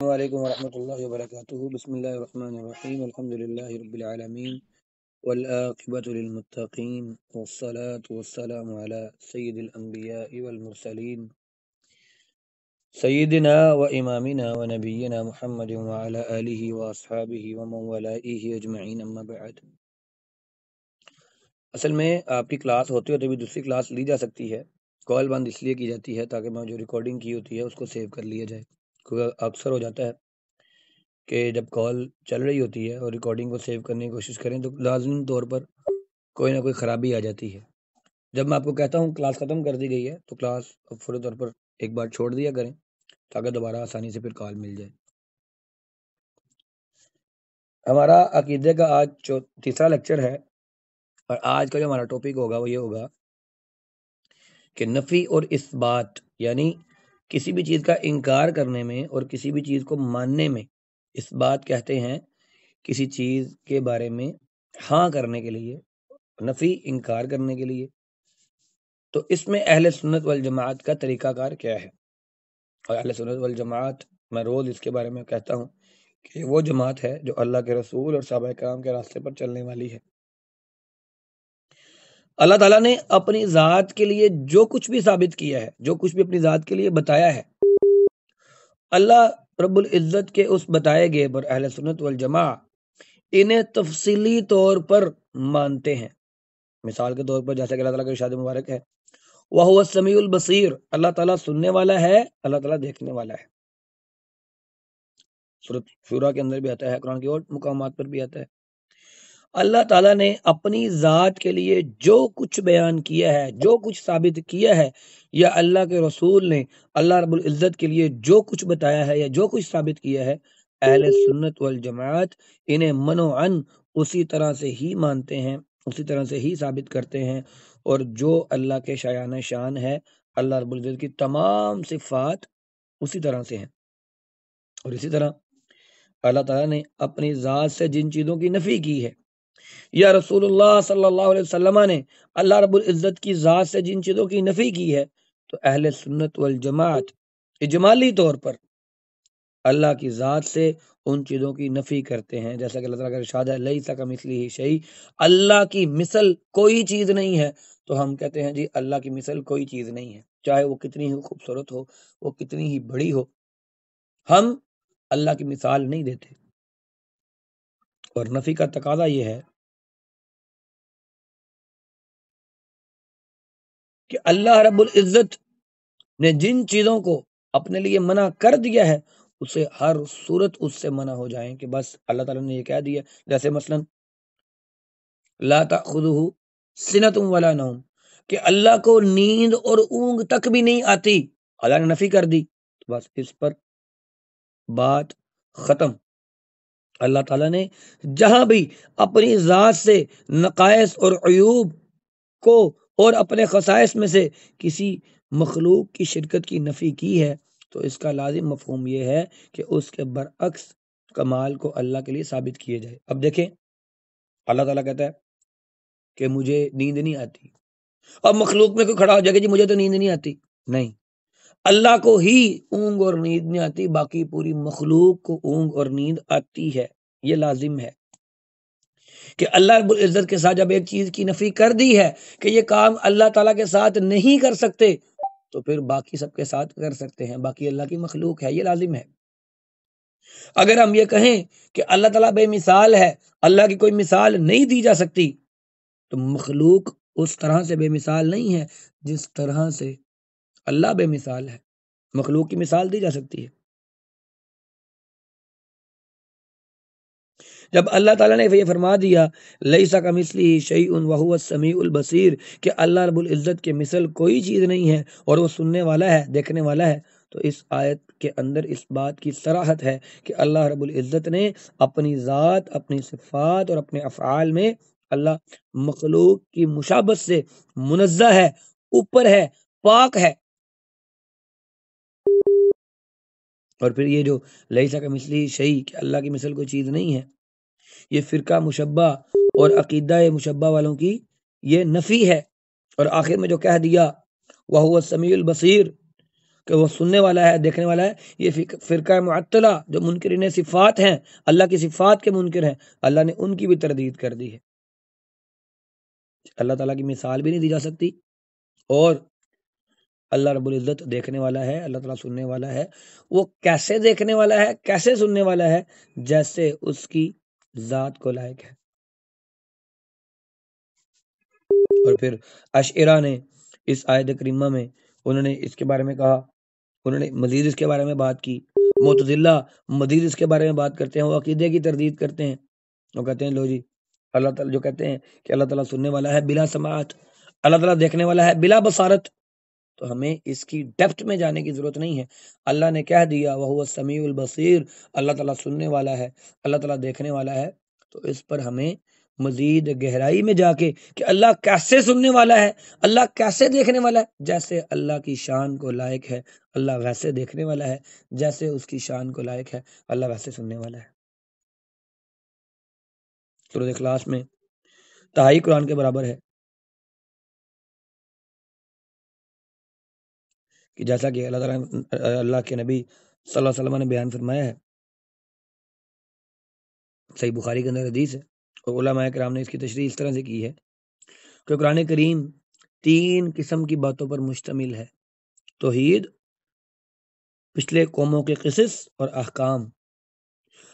السلام علیکم ورحمۃ اللہ وبرکاتہ بسم اللہ الرحمن الرحیم الحمد للہ رب العالمین والعاقبۃ للمتقین والصلاة والسلام علی سید الانبیاء والمرسلین سیدنا و امامنا و نبینا محمد وعلی آلہ واصحابہ ومن والاه اجمعین اما بعد۔ اصل میں آپ کی کلاس ہوتے ہوتے بھی دوسری کلاس لی جا سکتی ہے، کال بند اس لیے کی جاتی ہے تاکہ میں جو ریکارڈنگ کی ہوتی ہے اس کو سیو کر لیا جائے، کیونکہ اکثر ہو جاتا ہے کہ جب کال چل رہی ہوتی ہے اور ریکارڈنگ کو سیو کرنے کی کوشش کریں تو لازمی طور پر کوئی نہ کوئی خرابی آ جاتی ہے۔ جب میں آپ کو کہتا ہوں کلاس ختم کر دی گئی ہے تو کلاس فوری طور پر ایک بار چھوڑ دیا کریں تاکہ دوبارہ آسانی سے پھر کال مل جائے۔ ہمارا عقیدے کا آج تیسرا لیکچر ہے اور آج کا جو ہمارا ٹاپک ہوگا وہ یہ ہوگا کہ نفی اور اثبات، یعنی کسی بھی چیز کا انکار کرنے میں اور کسی بھی چیز کو ماننے میں اثبات کہتے ہیں کسی چیز کے بارے میں ہاں کرنے کے لیے، نفی انکار کرنے کے لیے۔ تو اس میں اہل سنت والجماعت کا طریقہ کار کیا ہے؟ اور اہل سنت والجماعت میں روز اس کے بارے میں کہتا ہوں کہ وہ جماعت ہے جو اللہ کے رسول اور صحابہ کرام کے راستے پر چلنے والی ہے۔ اللہ تعالیٰ نے اپنی ذات کے لیے جو کچھ بھی ثابت کیا ہے، جو کچھ بھی اپنی ذات کے لیے بتایا ہے، اللہ رب العزت کے اس بتائے گئے پر اہل سنت والجماعت انہیں تفصیلی طور پر مانتے ہیں۔ مثال کے طور پر جیسا کہ اللہ تعالیٰ کا ارشاد مبارک ہے وَهُوَ السَّمِيعُ الْبَصِيرُ، اللہ تعالیٰ سننے والا ہے، اللہ تعالیٰ دیکھنے والا ہے۔ سورۃ شورا کے اندر بھی آتا ہے، قرآن کے اور مقامات پر بھی آتا ہے۔ اللہ تعالیٰ نے اپنی ذات کے لیے جو کچھ بیان کیا ہے، جو کچھ ثابت کیا ہے، یا اللہ کے رسول نے اللہ رب العزت کے لیے جو کچھ بتایا ہے یا جو کچھ ثابت کیا ہے، اہل سنت والجماعت انہیں منوعاً اسی طرح سے ہی مانتے ہیں، اسی طرح سے ہی ثابت کرتے ہیں۔ اور جو اللہ کے شایان شان ہے، اللہ رب العزت کی تمام صفات اسی طرح سے ہیں۔ اور اسی طرح اللہ تعالیٰ نے اپنی ذات سے جن چیزوں کی نفی کی ہے، یا رسول اللہ صلی اللہ علیہ وسلم نے اللہ رب العزت کی ذات سے جن چیزوں کی نفی کی ہے، تو اہل سنت والجماعت اجمالی طور پر اللہ کی ذات سے ان چیزوں کی نفی کرتے ہیں، جیسا کہ اللہ تعالیٰ کا ارشاد ہے لیس کمثلہ شیء، اللہ کی مثل کوئی چیز نہیں ہے۔ تو ہم کہتے ہیں جی اللہ کی مثل کوئی چیز نہیں ہے، چاہے وہ کتنی ہی خوبصورت ہو، وہ کتنی ہی بڑی ہو، ہم اللہ کی مثال نہیں دیتے۔ اور نفی کا تقاضا یہ ہے کہ اللہ رب العزت نے جن چیزوں کو اپنے لیے منع کر دیا ہے اسے ہر صورت اس سے منع ہو جائیں کہ بس اللہ تعالیٰ نے یہ کہہ دیا، جیسے مثلا لا تأخذہ سنۃ ولا نوم، کہ اللہ کو نیند اور اونگ تک بھی نہیں آتی، اللہ نے نفی کر دی، تو بس اس پر بات ختم۔ اللہ تعالیٰ نے جہاں بھی اپنی ذات سے نقائص اور عیوب کو اور اپنے خصائص میں سے کسی مخلوق کی شرکت کی نفی کی ہے تو اس کا لازم مفہوم یہ ہے کہ اس کے برعکس کمال کو اللہ کے لیے ثابت کیے جائے۔ اب دیکھیں اللہ تعالیٰ کہتا ہے کہ مجھے نیند نہیں آتی، اب مخلوق میں کوئی کھڑا ہو جائے کہ جی مجھے تو نیند نہیں آتی، نہیں، اللہ کو ہی اونگ اور نیند نہیں آتی، باقی پوری مخلوق کو اونگ اور نیند آتی ہے۔ یہ لازم ہے کہ اللہ رب العزت کے ساتھ جب ایک چیز کی نفی کر دی ہے کہ یہ کام اللہ تعالیٰ کے ساتھ نہیں کر سکتے، تو پھر باقی سب کے ساتھ کر سکتے ہیں، باقی اللہ کی مخلوق ہے، یہ لازم ہے۔ اگر ہم یہ کہیں کہ اللہ تعالیٰ بے مثال ہے، اللہ کی کوئی مثال نہیں دی جا سکتی، تو مخلوق اس طرح سے بے مثال نہیں ہے جس طرح سے اللہ بے مثال ہے، مخلوق کی مثال دی جا سکتی ہے۔ جب اللہ تعالیٰ نے یہ فرما دیا لیس کمثلہ شیء وہو السمیع البصیر کہ اللہ رب العزت کے مثل کوئی چیز نہیں ہے اور وہ سننے والا ہے، دیکھنے والا ہے، تو اس آیت کے اندر اس بات کی صراحت ہے کہ اللہ رب العزت نے اپنی ذات، اپنی صفات اور اپنے افعال میں اللہ مخلوق کی مشابہت سے منزہ ہے، اوپر ہے، پاک ہے۔ اور پھر یہ جو لیس کمثلہ شیء کہ اللہ کی مثل کوئی چیز نہیں ہے، یہ فرقہ مشبہ اور عقیدہ مشبہ والوں کی یہ نفی ہے۔ اور آخر میں جو کہہ دیا وَهُوَ السَّمِيعُ الْبَصِيرُ، کہ وہ سننے والا ہے، دیکھنے والا ہے، یہ فرقہ معطلہ جو منکرین صفات ہیں، اللہ کی صفات کے منکر ہیں، اللہ نے ان کی بھی تردید کر دی ہے۔ اللہ تعالیٰ کی مثال بھی نہیں دی جا سکتی، اور اللہ رب العزت دیکھنے والا ہے، اللہ تعالیٰ سننے والا ہے۔ وہ کیسے دیکھنے والا ہے، کیسے سننے والا ہے؟ جیسے اس کی ذات کو لائق ہے۔ اور پھر اشعرا نے اس آیت کریمہ میں انہوں نے اس کے بارے میں کہا، انہوں نے مزید اس کے بارے میں بات کی۔ معتزلہ مزید اس کے بارے میں بات کرتے ہیں، وہ عقیدے کی تردید کرتے ہیں، وہ کہتے ہیں لو جی، اللہ تعالیٰ جو کہتے ہیں کہ اللہ تعالیٰ سننے والا ہے بلا سماعت، اللہ تعالیٰ دیکھنے والا ہے بلا بصارت، تو ہمیں اس کی ڈیپتھ میں جانے کی ضرورت نہیں ہے۔ اللہ نے کہہ دیا وَهُوَ السَّمِيعُ الْبَصِيرُ، اللہ تعالیٰ سننے والا ہے، اللہ تعالیٰ دیکھنے والا ہے، تو اس پر ہمیں مزید گہرائی میں جا کے کہ اللہ کیسے سننے والا ہے، اللہ کیسے دیکھنے والا ہے، جیسے اللہ کی شان کو لائق ہے اللہ ویسے دیکھنے والا ہے، جیسے اس کی شان کو لائق ہے اللہ ویسے سننے والا ہے۔ سورۃ اخلاص میں 2.5 قرآن کے برابر ہے، کہ جیسا کہ اللہ تعالیٰ اللہ کے نبی صلی اللہ علیہ وسلم نے بیان فرمایا ہے، صحیح بخاری کے اندر حدیث ہے، اور علماء کرام نے اس کی تشریح اس طرح سے کی ہے کہ قرآن کریم 3 قسم کی باتوں پر مشتمل ہے: توحید، پچھلے قوموں کے قصص اور احکام۔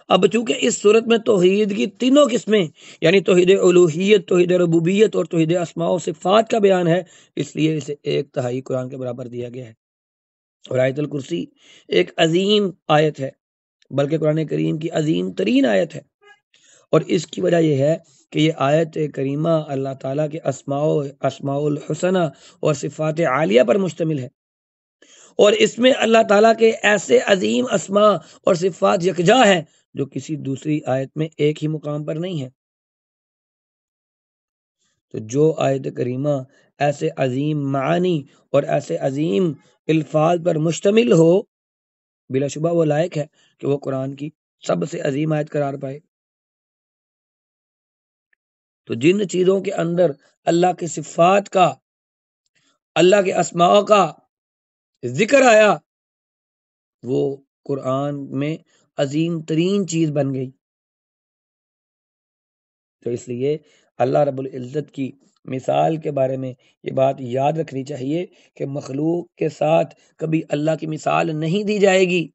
اب چونکہ اس صورت میں توحید کی تینوں قسمیں یعنی توحید الوہیت، توحید ربوبیت اور توحید اسماء و صفات کا بیان ہے، اس لیے اسے 1/3 قرآن کے برابر دیا گیا ہے۔ اور آیت الکرسی ایک عظیم آیت ہے، بلکہ قرآن کریم کی عظیم ترین آیت ہے، اور اس کی وجہ یہ ہے کہ یہ آیت کریمہ اللہ تعالیٰ کے اسماء الحسنہ اور صفات عالیہ پر مشتمل ہے، اور اس میں اللہ تعالیٰ کے ایسے عظیم اسماء اور صفات یکجا ہیں جو کسی دوسری آیت میں ایک ہی مقام پر نہیں ہے۔ تو جو آیت کریمہ ایسے عظیم معانی اور ایسے عظیم الفاظ پر مشتمل ہو، بلا شبہ وہ لائق ہے کہ وہ قرآن کی سب سے عظیم آیت قرار پائے۔ تو جن چیزوں کے اندر اللہ کی صفات کا، اللہ کے اسماء کا ذکر آیا، وہ قرآن میں عظیم ترین چیز بن گئی۔ تو اس لیے اللہ رب العزت کی مثال کے بارے میں یہ بات یاد رکھنی چاہیے کہ مخلوق کے ساتھ کبھی اللہ کی مثال نہیں دی جائے گی۔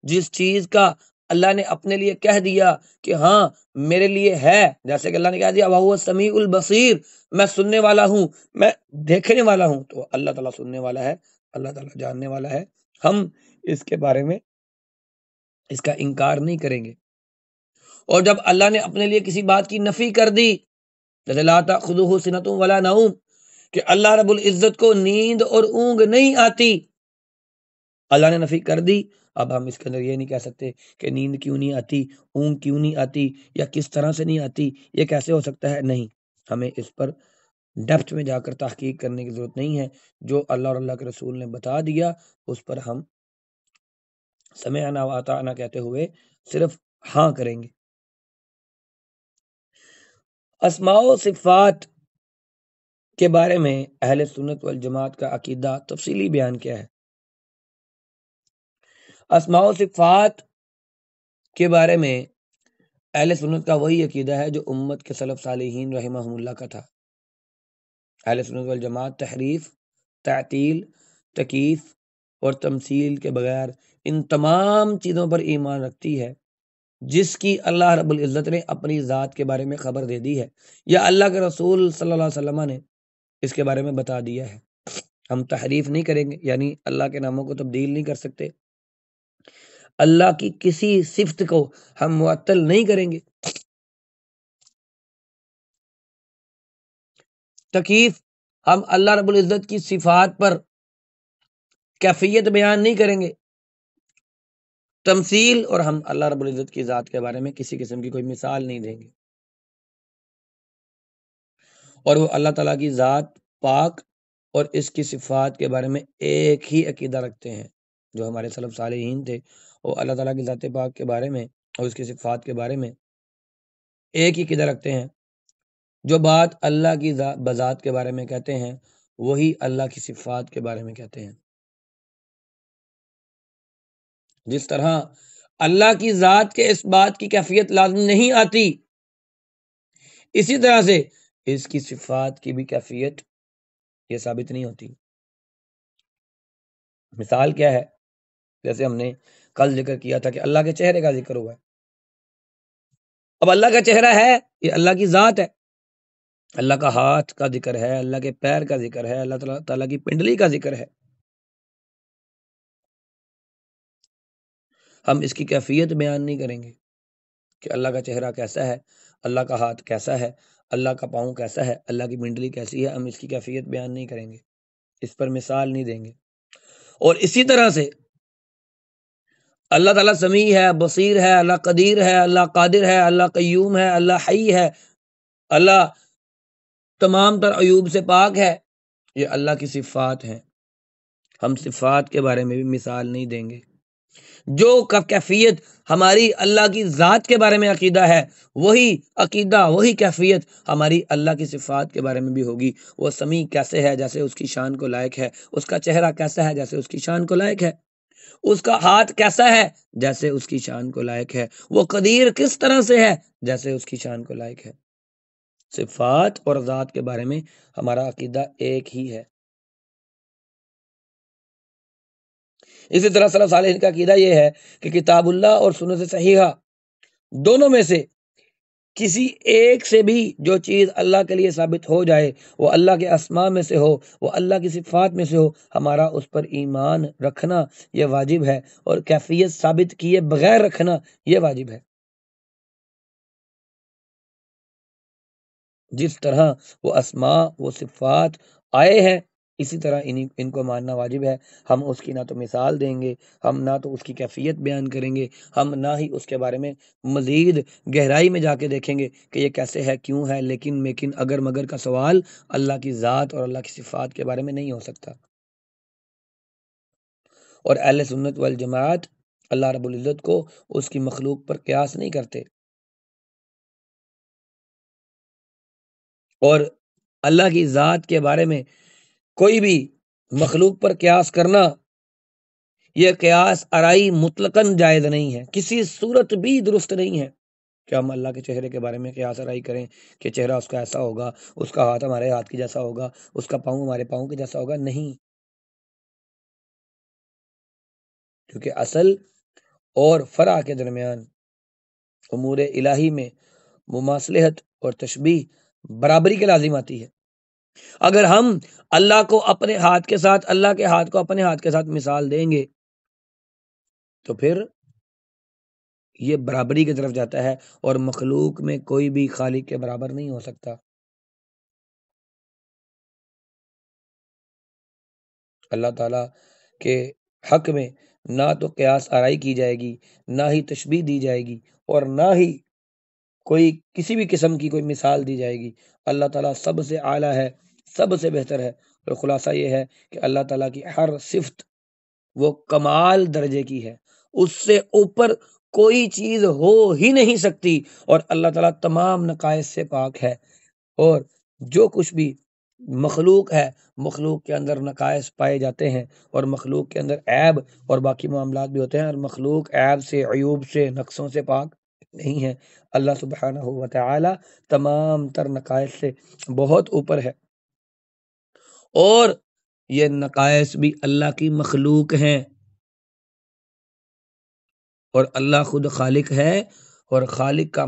جس چیز کا اللہ نے اپنے لیے کہہ دیا کہ ہاں میرے لیے ہے، جیسے کہ اللہ نے کہہ دیا وَهُوَ السَّمِيعُ الْبَصِيرُ، میں سننے والا ہوں، میں دیکھنے والا ہوں، تو اللہ تعالیٰ سننے والا ہے، اللہ تعالیٰ جاننے والا ہے۔ ہم اس کے بارے میں اس کا انکار نہیں کریں گے۔ اور جب اللہ نے اپنے لیے کسی بات کی نفی کر دی، جیسے لا تأخذہ سنۃ ولا نوم، کہ اللہ رب العزت کو نیند اور اونگ نہیں آتی، اللہ نے نفی کر دی، اب ہم اس کے اندر یہ نہیں کہہ سکتے کہ نیند کیوں نہیں آتی، اونگ کیوں نہیں آتی، یا کس طرح سے نہیں آتی، یہ کیسے ہو سکتا ہے، نہیں، ہمیں اس پر ڈیپتھ میں جا کر تحقیق کرنے کی ضرورت نہیں ہے۔ جو اللہ اور اللہ کے رسول نے بتا دیا اس پر ہم سمعنا و اطعنا کہتے ہوئے صرف ہاں کریں گے۔ اسماء و صفات کے بارے میں اہل سنت والجماعت کا عقیدہ تفصیلی بیان کیا ہے۔ اسماء و صفات کے بارے میں اہل سنت کا وہی عقیدہ ہے جو امت کے سلف صالحین رحمہم اللہ کا تھا۔ اہل سنت والجماعت تحریف، تعطیل، تکییف اور تمثیل کے بغیر ان تمام چیزوں پر ایمان رکھتی ہے جس کی اللہ رب العزت نے اپنی ذات کے بارے میں خبر دے دی ہے، یا اللہ کے رسول صلی اللہ علیہ وسلم نے اس کے بارے میں بتا دیا ہے۔ ہم تحریف نہیں کریں گے، یعنی اللہ کے ناموں کو تبدیل نہیں کر سکتے، اللہ کی کسی صفت کو ہم معطل نہیں کریں گے۔ تکییف، ہم اللہ رب العزت کی صفات پر کیفیت بیان نہیں کریں گے۔ تمثیل، اور ہم اللہ رب العزت کی ذات کے بارے میں کسی قسم کی کوئی مثال نہیں دیں گے، اور وہ اللہ تعالیٰ کی ذات پاک اور اس کی صفات کے بارے میں ایک ہی عقیدہ رکھتے ہیں۔ جو ہمارے سلف صالحین تھے وہ اللہ تعالیٰ کی ذات پاک کے بارے میں اور اس کی صفات کے بارے میں ایک ہی عقیدہ رکھتے ہیں۔ جو بات اللہ کی بذات کے بارے میں کہتے ہیں وہی اللہ کی صفات کے بارے میں کہتے ہیں۔ جس طرح اللہ کی ذات کے اس بات کی کیفیت لازم نہیں آتی، اسی طرح سے اس کی صفات کی بھی کیفیت یہ ثابت نہیں ہوتی۔ مثال کیا ہے؟ جیسے ہم نے کل ذکر کیا تھا کہ اللہ کے چہرے کا ذکر ہوا ہے۔ اب اللہ کا چہرہ ہے، یہ اللہ کی ذات ہے۔ اللہ کا ہاتھ کا ذکر ہے، اللہ کے پیر کا ذکر ہے، اللہ تعالیٰ کی پنڈلی کا ذکر ہے۔ ہم اس کی کیفیت بیان نہیں کریں گے کہ اللہ کا چہرہ کیسا ہے، اللہ کا ہاتھ کیسا ہے، اللہ کا پاؤں کیسا ہے، اللہ کی پنڈلی کیسی ہے۔ ہم اس کی کیفیت بیان نہیں کریں گے، اس پر مثال نہیں دیں گے۔ اور اسی طرح سے اللہ تعالیٰ سمیع ہے، بصیر ہے، اللہ قدیر ہے، اللہ قادر ہے، اللہ قیوم ہے، اللہ حی ہے، اللہ تمام تر عیوب سے پاک ہے۔ یہ اللہ کی صفات ہیں، ہم صفات کے بارے میں بھی مثال نہیں دیں گے۔ جو کیفیت ہماری اللہ کی ذات کے بارے میں عقیدہ ہے، وہی عقیدہ، وہی کیفیت ہماری اللہ کی صفات کے بارے میں بھی ہوگی۔ وہ سمیع کیسے ہے، جیسے اس کی شان کو لائق ہے۔ اس کا چہرہ کیسا ہے، جیسے اس کی شان کو لائق ہے۔ اس کا ہاتھ کیسا ہے، جیسے اس کی شان کو لائق ہے۔ وہ قدیر کس طرح سے ہے، جیسے اس کی شان کو لائق ہے۔ صفات اور ذات کے بارے میں ہمارا عقیدہ ایک ہی ہے۔ اسی طرح سلف صالحین کا عقیدہ یہ ہے کہ کتاب اللہ اور سنت صحیحہ دونوں میں سے کسی ایک سے بھی جو چیز اللہ کے لیے ثابت ہو جائے، وہ اللہ کے اسماء میں سے ہو، وہ اللہ کی صفات میں سے ہو، ہمارا اس پر ایمان رکھنا یہ واجب ہے، اور کیفیت ثابت کیے بغیر رکھنا یہ واجب ہے۔ جس طرح وہ اسماء، وہ صفات آئے ہیں، اسی طرح ان کو ماننا واجب ہے۔ ہم اس کی نہ تو مثال دیں گے، ہم نہ تو اس کی کیفیت بیان کریں گے، ہم نہ ہی اس کے بارے میں مزید گہرائی میں جا کے دیکھیں گے کہ یہ کیسے ہے، کیوں ہے۔ لیکن اگر مگر کا سوال اللہ کی ذات اور اللہ کی صفات کے بارے میں نہیں ہو سکتا۔ اور اہل سنت والجماعت اللہ رب العزت کو اس کی مخلوق پر قیاس نہیں کرتے، اور اللہ کی ذات کے بارے میں کوئی بھی مخلوق پر قیاس کرنا، یہ قیاس آرائی مطلقاً جائز نہیں ہے، کسی صورت بھی درست نہیں ہے کہ ہم اللہ کے چہرے کے بارے میں قیاس آرائی کریں کہ چہرہ اس کا ایسا ہوگا، اس کا ہاتھ ہمارے ہاتھ کی جیسا ہوگا، اس کا پاؤں ہمارے پاؤں کے جیسا ہوگا۔ نہیں، کیونکہ اصل اور فرع کے درمیان امور الہی میں مماثلت اور تشبیہ برابری کے لازم آتی ہے۔ اگر ہم اللہ کو اپنے ہاتھ کے ساتھ، اللہ کے ہاتھ کو اپنے ہاتھ کے ساتھ مثال دیں گے تو پھر یہ برابری کی طرف جاتا ہے، اور مخلوق میں کوئی بھی خالق کے برابر نہیں ہو سکتا۔ اللہ تعالیٰ کے حق میں نہ تو قیاس آرائی کی جائے گی، نہ ہی تشبیہ دی جائے گی، اور نہ ہی کوئی کسی بھی قسم کی کوئی مثال دی جائے گی۔ اللہ تعالیٰ سب سے اعلیٰ ہے، سب سے بہتر ہے۔ اور خلاصہ یہ ہے کہ اللہ تعالیٰ کی ہر صفت وہ کمال درجے کی ہے، اس سے اوپر کوئی چیز ہو ہی نہیں سکتی، اور اللہ تعالیٰ تمام نقائص سے پاک ہے۔ اور جو کچھ بھی مخلوق ہے، مخلوق کے اندر نقائص پائے جاتے ہیں، اور مخلوق کے اندر عیب اور باقی معاملات بھی ہوتے ہیں، اور مخلوق عیب سے، عیوب سے، نقصوں سے پاک نہیں ہے۔ اللہ سبحانہ و تعالی تمام تر نقائص سے بہت اوپر ہے، اور یہ نقائص بھی اللہ کی مخلوق ہیں، اور اللہ خود خالق ہے، اور خالق کا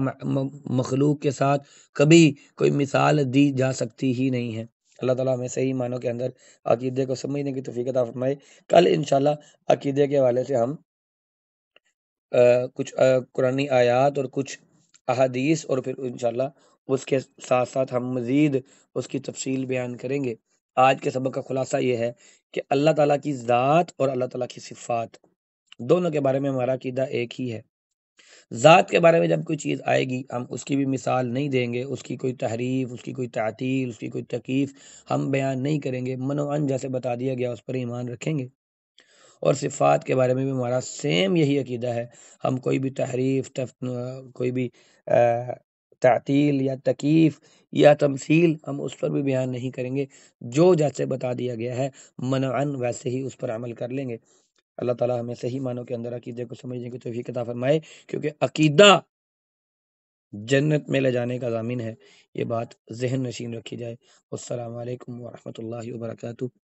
مخلوق کے ساتھ کبھی کوئی مثال دی جا سکتی ہی نہیں ہے۔ اللہ تعالیٰ ہمیں صحیح معنوں کے اندر عقیدے کو سمجھنے کی توفیق عطا فرمائے۔ کل انشاءاللہ عقیدے کے حوالے سے ہم کچھ قرآنی آیات اور کچھ احادیث، اور پھر انشاءاللہ اس کے ساتھ ساتھ ہم مزید اس کی تفصیل بیان کریں گے۔ آج کے سبق کا خلاصہ یہ ہے کہ اللہ تعالیٰ کی ذات اور اللہ تعالیٰ کی صفات دونوں کے بارے میں ہمارا عقیدہ ایک ہی ہے۔ ذات کے بارے میں جب کوئی چیز آئے گی، ہم اس کی بھی مثال نہیں دیں گے، اس کی کوئی تحریف، اس کی کوئی تعطیل، اس کی کوئی تکییف ہم بیان نہیں کریں گے، منوعن جیسے بتا دیا گیا اس پر ایمان رکھیں گے۔ اور صفات کے بارے میں بھی ہمارا سیم یہی عقیدہ ہے، ہم کوئی بھی تحریف، کوئی بھی تعطیل یا تکییف یا تمثیل ہم اس پر بھی بیان نہیں کریں گے، جو جیسے بتا دیا گیا ہے منوعن ویسے ہی اس پر عمل کر لیں گے۔ اللہ تعالیٰ ہمیں صحیح معنوں کے اندر عقیدے کو سمجھنے کی توفیق عطا فرمائے، کیونکہ عقیدہ جنت میں لے جانے کا ضامن ہے۔ یہ بات ذہن نشین رکھی جائے۔ السلام علیکم ورحمۃ اللہ وبرکاتہ۔